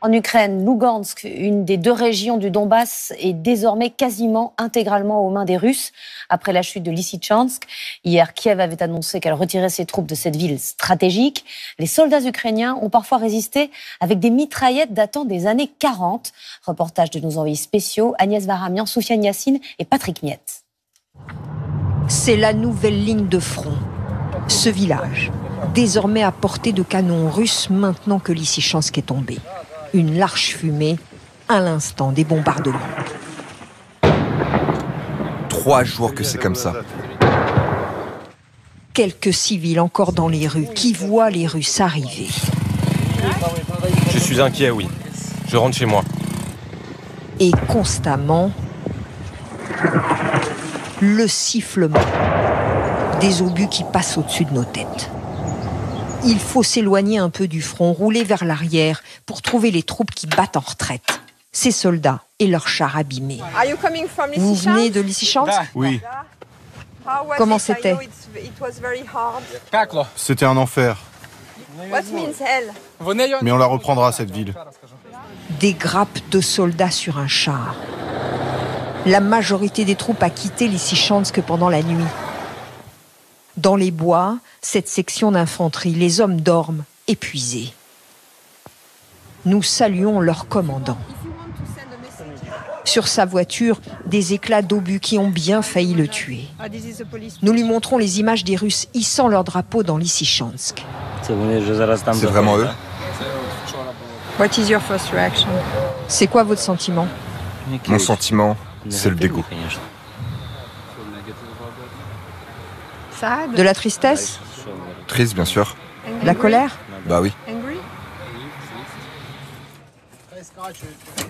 En Ukraine, Lugansk, une des deux régions du Donbass, est désormais quasiment intégralement aux mains des Russes après la chute de Lysychansk. Hier, Kiev avait annoncé qu'elle retirait ses troupes de cette ville stratégique. Les soldats ukrainiens ont parfois résisté avec des mitraillettes datant des années 40. Reportage de nos envoyés spéciaux Agnès Varamian, Soufiane Yassine et Patrick Miette. C'est la nouvelle ligne de front. Ce village, désormais à portée de canons russes maintenant que Lysychansk est tombé. Une large fumée à l'instant des bombardements. 3 jours que c'est comme ça. Quelques civils encore dans les rues qui voient les Russes arriver. Je suis inquiet, oui. Je rentre chez moi. Et constamment, le sifflement des obus qui passent au-dessus de nos têtes. Il faut s'éloigner un peu du front, rouler vers l'arrière pour trouver les troupes qui battent en retraite. Ces soldats et leurs chars abîmés. Vous venez de Lysychansk ? Oui. Comment c'était ? C'était un enfer. Mais on la reprendra, cette ville. Des grappes de soldats sur un char. La majorité des troupes a quitté Lysychansk pendant la nuit. Dans les bois, cette section d'infanterie, les hommes dorment, épuisés. Nous saluons leur commandant. Sur sa voiture, des éclats d'obus qui ont bien failli le tuer. Nous lui montrons les images des Russes hissant leur drapeau dans Lysychansk. C'est vraiment eux? What is your first reaction? C'est quoi votre sentiment? Mon sentiment, c'est le dégoût. De la tristesse? Triste, bien sûr. La colère? Bah oui.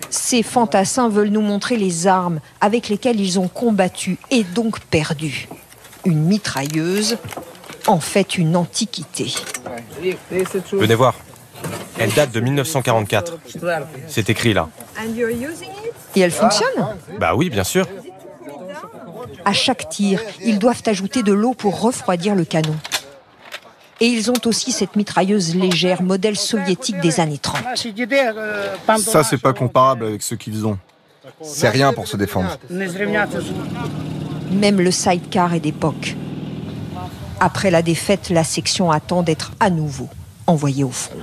Ces fantassins veulent nous montrer les armes avec lesquelles ils ont combattu et donc perdu. Une mitrailleuse, en fait une antiquité. Venez voir. Elle date de 1944. C'est écrit là. Et elle fonctionne? Bah oui, bien sûr. À chaque tir, ils doivent ajouter de l'eau pour refroidir le canon. Et ils ont aussi cette mitrailleuse légère, modèle soviétique des années 30. Ça, c'est pas comparable avec ce qu'ils ont. C'est rien pour se défendre. Même le sidecar est d'époque. Après la défaite, la section attend d'être à nouveau envoyée au front.